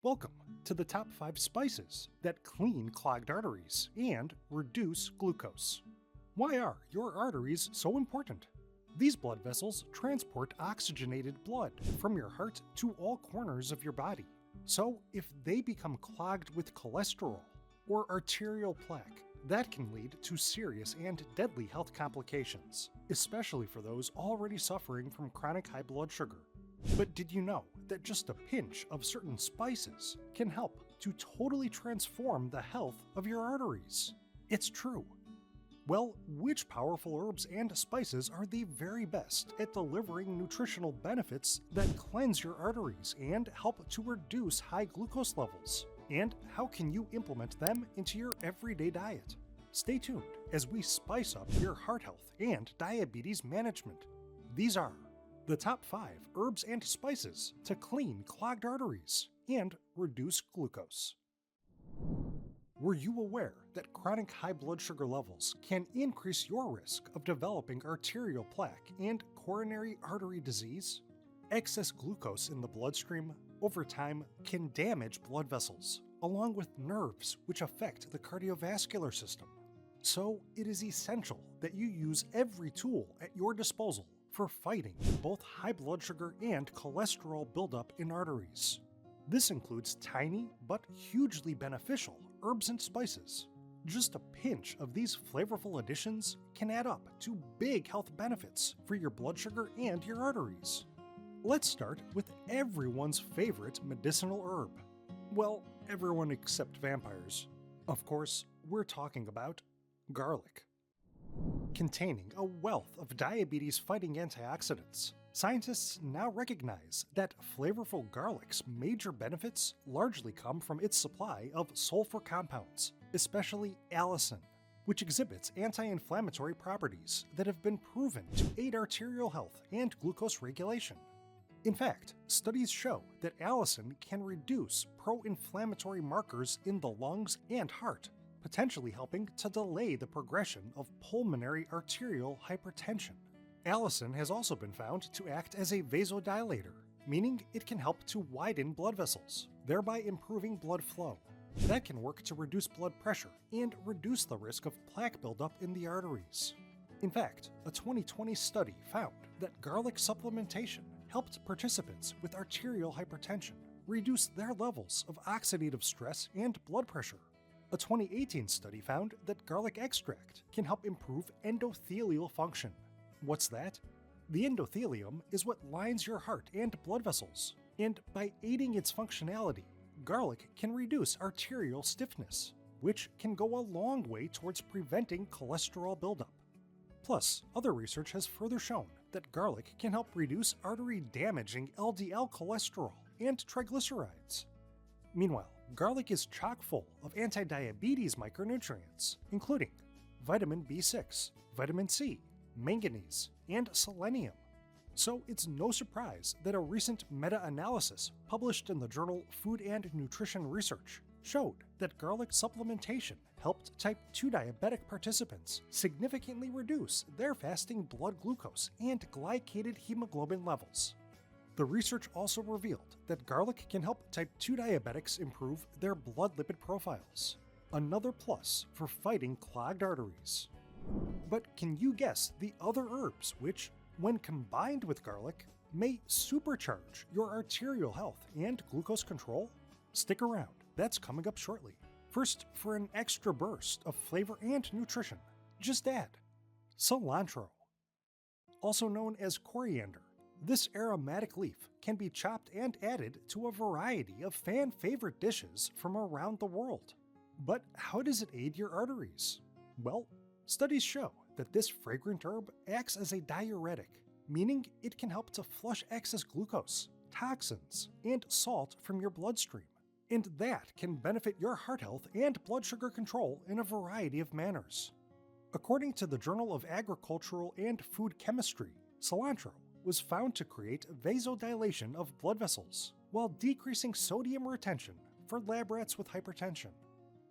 Welcome to the top 5 spices that clean clogged arteries and reduce glucose. Why are your arteries so important? These blood vessels transport oxygenated blood from your heart to all corners of your body. So if they become clogged with cholesterol or arterial plaque, that can lead to serious and deadly health complications, especially for those already suffering from chronic high blood sugar. But did you know that just a pinch of certain spices can help to totally transform the health of your arteries? It's true. Well, which powerful herbs and spices are the very best at delivering nutritional benefits that cleanse your arteries and help to reduce high glucose levels? And how can you implement them into your everyday diet? Stay tuned as we spice up your heart health and diabetes management. These are the top 5 herbs and spices to clean clogged arteries and reduce glucose. Were you aware that chronic high blood sugar levels can increase your risk of developing arterial plaque and coronary artery disease? Excess glucose in the bloodstream over time can damage blood vessels, along with nerves which affect the cardiovascular system. So it is essential that you use every tool at your disposal for fighting both high blood sugar and cholesterol buildup in arteries. This includes tiny but hugely beneficial herbs and spices. Just a pinch of these flavorful additions can add up to big health benefits for your blood sugar and your arteries. Let's start with everyone's favorite medicinal herb. Well, everyone except vampires. Of course, we're talking about garlic. Containing a wealth of diabetes-fighting antioxidants, scientists now recognize that flavorful garlic's major benefits largely come from its supply of sulfur compounds, especially allicin, which exhibits anti-inflammatory properties that have been proven to aid arterial health and glucose regulation. In fact, studies show that allicin can reduce pro-inflammatory markers in the lungs and heart, potentially helping to delay the progression of pulmonary arterial hypertension. Allicin has also been found to act as a vasodilator, meaning it can help to widen blood vessels, thereby improving blood flow. That can work to reduce blood pressure and reduce the risk of plaque buildup in the arteries. In fact, a 2020 study found that garlic supplementation helped participants with arterial hypertension reduce their levels of oxidative stress and blood pressure. A 2018 study found that garlic extract can help improve endothelial function. What's that? The endothelium is what lines your heart and blood vessels, and by aiding its functionality, garlic can reduce arterial stiffness, which can go a long way towards preventing cholesterol buildup. Plus, other research has further shown that garlic can help reduce artery-damaging LDL cholesterol and triglycerides. Meanwhile, garlic is chock full of anti-diabetes micronutrients, including vitamin B6, vitamin C, manganese, and selenium. So it's no surprise that a recent meta-analysis published in the journal Food and Nutrition Research showed that garlic supplementation helped type 2 diabetic participants significantly reduce their fasting blood glucose and glycated hemoglobin levels. The research also revealed that garlic can help type 2 diabetics improve their blood lipid profiles, another plus for fighting clogged arteries. But can you guess the other herbs which, when combined with garlic, may supercharge your arterial health and glucose control? Stick around, that's coming up shortly. First, for an extra burst of flavor and nutrition, just add cilantro. Also known as coriander, this aromatic leaf can be chopped and added to a variety of fan-favorite dishes from around the world. But how does it aid your arteries? Well, studies show that this fragrant herb acts as a diuretic, meaning it can help to flush excess glucose, toxins, and salt from your bloodstream. And that can benefit your heart health and blood sugar control in a variety of manners. According to the Journal of Agricultural and Food Chemistry, cilantro was found to create vasodilation of blood vessels while decreasing sodium retention for lab rats with hypertension.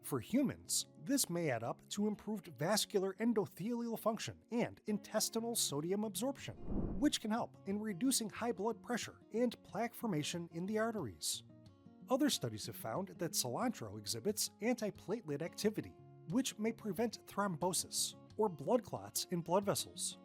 For humans, this may add up to improved vascular endothelial function and intestinal sodium absorption, which can help in reducing high blood pressure and plaque formation in the arteries. Other studies have found that cilantro exhibits antiplatelet activity, which may prevent thrombosis, or blood clots in blood vessels.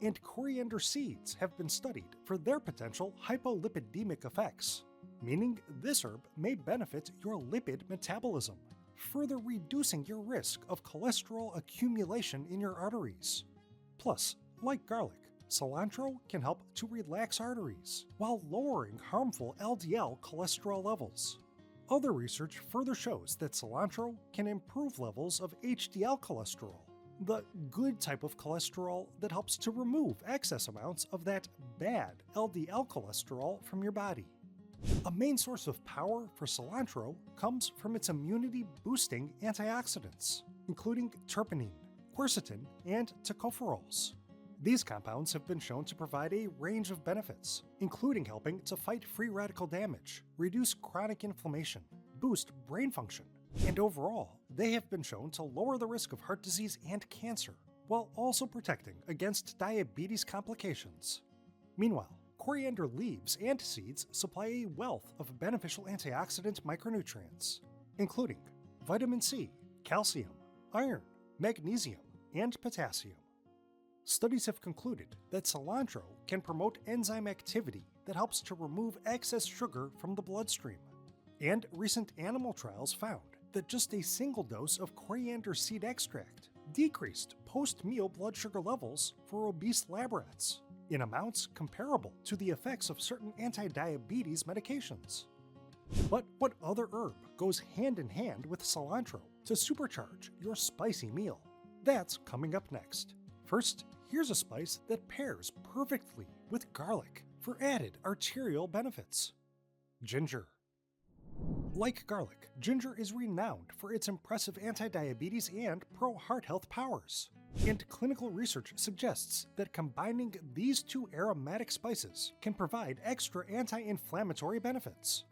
And coriander seeds have been studied for their potential hypolipidemic effects, meaning this herb may benefit your lipid metabolism, further reducing your risk of cholesterol accumulation in your arteries. Plus, like garlic, cilantro can help to relax arteries while lowering harmful LDL cholesterol levels. Other research further shows that cilantro can improve levels of HDL cholesterol, the good type of cholesterol that helps to remove excess amounts of that bad LDL cholesterol from your body. A main source of power for cilantro comes from its immunity-boosting antioxidants, including terpene, quercetin, and tocopherols. These compounds have been shown to provide a range of benefits, including helping to fight free radical damage, reduce chronic inflammation, boost brain function, and overall, they have been shown to lower the risk of heart disease and cancer, while also protecting against diabetes complications. Meanwhile, coriander leaves and seeds supply a wealth of beneficial antioxidant micronutrients, including vitamin C, calcium, iron, magnesium, and potassium. Studies have concluded that cilantro can promote enzyme activity that helps to remove excess sugar from the bloodstream. And recent animal trials found that just a single dose of coriander seed extract decreased post-meal blood sugar levels for obese lab rats in amounts comparable to the effects of certain anti-diabetes medications. But what other herb goes hand in hand with cilantro to supercharge your spicy meal? That's coming up next. First, here's a spice that pairs perfectly with garlic for added arterial benefits: ginger. Like garlic, ginger is renowned for its impressive anti-diabetes and pro-heart health powers. And clinical research suggests that combining these two aromatic spices can provide extra anti-inflammatory benefits.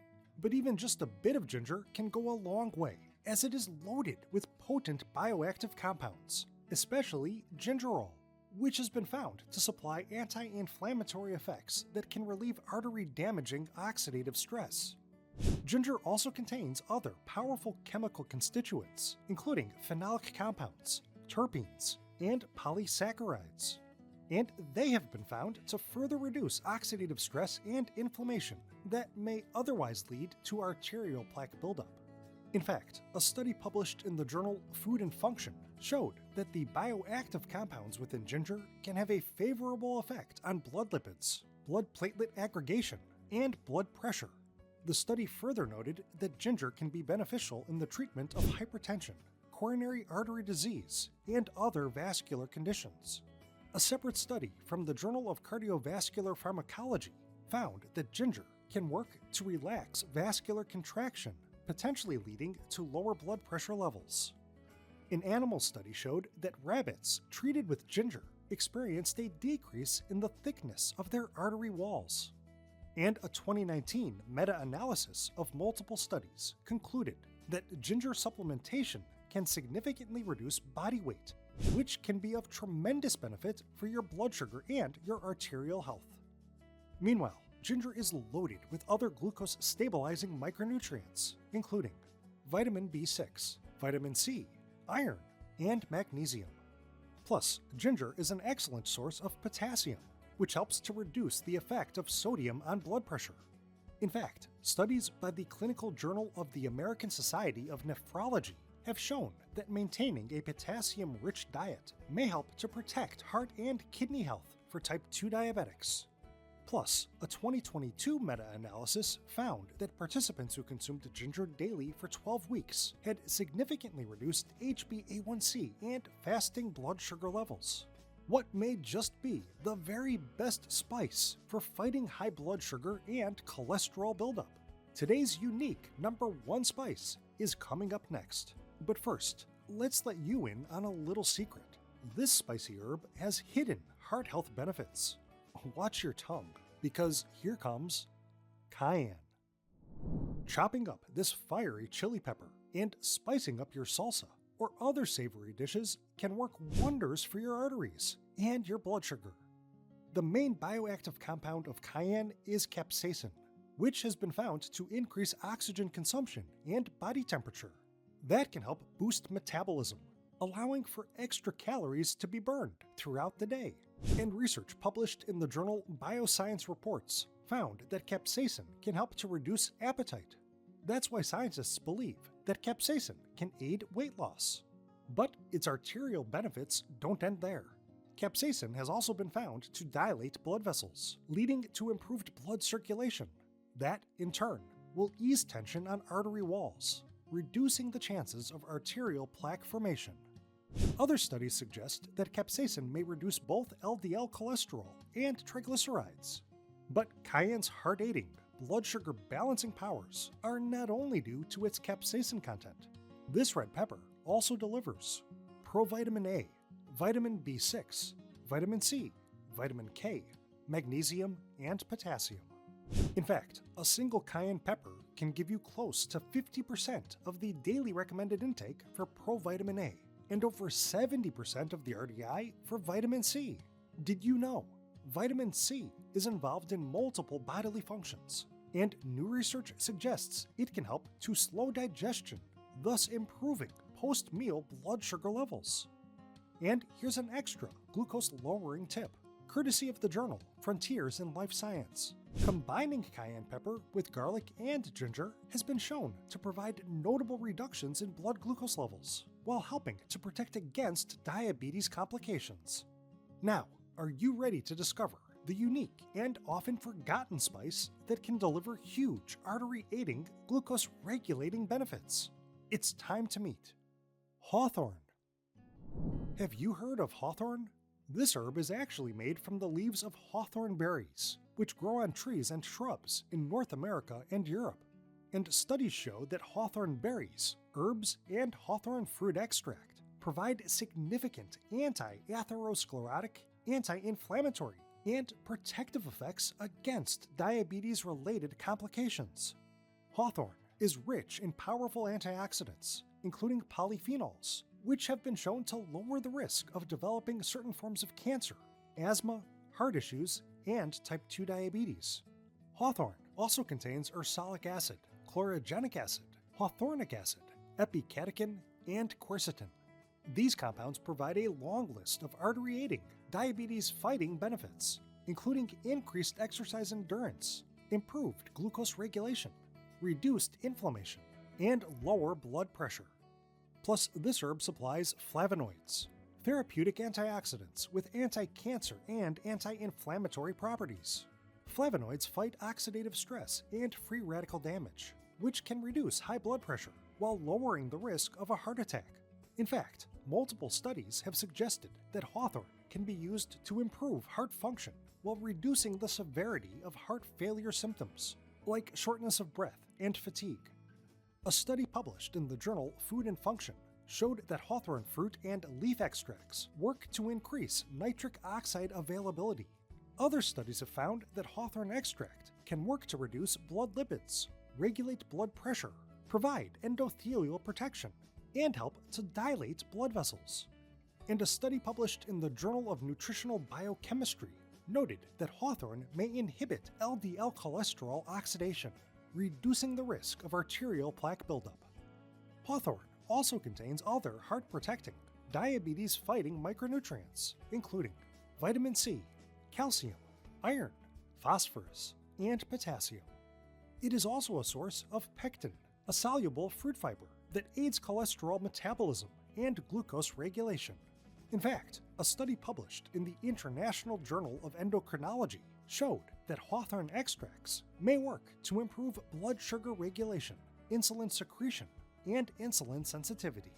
But even just a bit of ginger can go a long way, as it is loaded with potent bioactive compounds, especially gingerol, which has been found to supply anti-inflammatory effects that can relieve artery-damaging oxidative stress. Ginger also contains other powerful chemical constituents, including phenolic compounds, terpenes, and polysaccharides. And they have been found to further reduce oxidative stress and inflammation that may otherwise lead to arterial plaque buildup. In fact, a study published in the journal Food and Function showed that the bioactive compounds within ginger can have a favorable effect on blood lipids, blood platelet aggregation, and blood pressure. The study further noted that ginger can be beneficial in the treatment of hypertension, coronary artery disease, and other vascular conditions. A separate study from the Journal of Cardiovascular Pharmacology found that ginger can work to relax vascular contraction, potentially leading to lower blood pressure levels. An animal study showed that rabbits treated with ginger experienced a decrease in the thickness of their artery walls. And a 2019 meta-analysis of multiple studies concluded that ginger supplementation can significantly reduce body weight, which can be of tremendous benefit for your blood sugar and your arterial health. Meanwhile, ginger is loaded with other glucose-stabilizing micronutrients, including vitamin B6, vitamin C, iron, and magnesium. Plus, ginger is an excellent source of potassium, which helps to reduce the effect of sodium on blood pressure. In fact, studies by the Clinical Journal of the American Society of Nephrology have shown that maintaining a potassium-rich diet may help to protect heart and kidney health for type 2 diabetics. Plus, a 2022 meta-analysis found that participants who consumed ginger daily for 12 weeks had significantly reduced HbA1c and fasting blood sugar levels. What may just be the very best spice for fighting high blood sugar and cholesterol buildup. Today's unique #1 spice is coming up next. But first, let's let you in on a little secret. This spicy herb has hidden heart health benefits. Watch your tongue, because here comes cayenne. Chopping up this fiery chili pepper and spicing up your salsa or other savory dishes can work wonders for your arteries and your blood sugar. The main bioactive compound of cayenne is capsaicin, which has been found to increase oxygen consumption and body temperature. That can help boost metabolism, allowing for extra calories to be burned throughout the day. And research published in the journal Bioscience Reports found that capsaicin can help to reduce appetite. That's why scientists believe that capsaicin can aid weight loss. But its arterial benefits don't end there. Capsaicin has also been found to dilate blood vessels, leading to improved blood circulation. That, in turn, will ease tension on artery walls, reducing the chances of arterial plaque formation. Other studies suggest that capsaicin may reduce both LDL cholesterol and triglycerides. But cayenne's heart-aiding, blood sugar balancing powers are not only due to its capsaicin content. This red pepper also delivers provitamin A, vitamin B6, vitamin C, vitamin K, magnesium, and potassium. In fact, a single cayenne pepper can give you close to 50% of the daily recommended intake for provitamin A and over 70% of the RDI for vitamin C. Did you know? Vitamin C is involved in multiple bodily functions, and new research suggests it can help to slow digestion, thus improving post-meal blood sugar levels. And here's an extra glucose-lowering tip, courtesy of the journal Frontiers in Life Science. Combining cayenne pepper with garlic and ginger has been shown to provide notable reductions in blood glucose levels, while helping to protect against diabetes complications. Now, are you ready to discover the unique and often forgotten spice that can deliver huge artery-aiding, glucose-regulating benefits? It's time to meet Hawthorne. Have you heard of hawthorn? This herb is actually made from the leaves of hawthorn berries, which grow on trees and shrubs in North America and Europe. And studies show that hawthorn berries, herbs, and hawthorn fruit extract provide significant anti-atherosclerotic, anti-inflammatory, and protective effects against diabetes-related complications. Hawthorn is rich in powerful antioxidants, including polyphenols, which have been shown to lower the risk of developing certain forms of cancer, asthma, heart issues, and type 2 diabetes. Hawthorn also contains ursolic acid, chlorogenic acid, hawthornic acid, epicatechin, and quercetin. These compounds provide a long list of artery-aiding, diabetes-fighting benefits, including increased exercise endurance, improved glucose regulation, reduced inflammation, and lower blood pressure. Plus, this herb supplies flavonoids, therapeutic antioxidants with anti-cancer and anti-inflammatory properties. Flavonoids fight oxidative stress and free radical damage, which can reduce high blood pressure while lowering the risk of a heart attack. In fact, multiple studies have suggested that hawthorn can be used to improve heart function while reducing the severity of heart failure symptoms, like shortness of breath and fatigue. A study published in the journal Food and Function showed that hawthorn fruit and leaf extracts work to increase nitric oxide availability. Other studies have found that hawthorn extract can work to reduce blood lipids, regulate blood pressure, provide endothelial protection, and help to dilate blood vessels. And a study published in the Journal of Nutritional Biochemistry noted that hawthorn may inhibit LDL cholesterol oxidation, reducing the risk of arterial plaque buildup. Hawthorn also contains other heart-protecting, diabetes-fighting micronutrients, including vitamin C, calcium, iron, phosphorus, and potassium. It is also a source of pectin, a soluble fruit fiber that aids cholesterol metabolism and glucose regulation. In fact, a study published in the International Journal of Endocrinology showed that hawthorn extracts may work to improve blood sugar regulation, insulin secretion, and insulin sensitivity.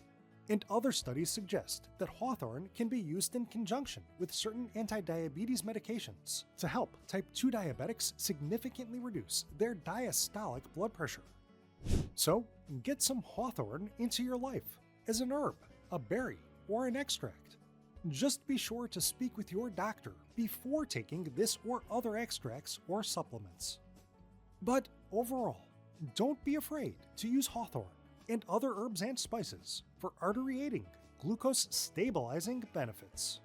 And other studies suggest that hawthorn can be used in conjunction with certain anti-diabetes medications to help type 2 diabetics significantly reduce their diastolic blood pressure. So, get some hawthorn into your life as an herb, a berry, or an extract. Just be sure to speak with your doctor before taking this or other extracts or supplements. But overall, don't be afraid to use hawthorn and other herbs and spices for artery-aiding, glucose-stabilizing benefits.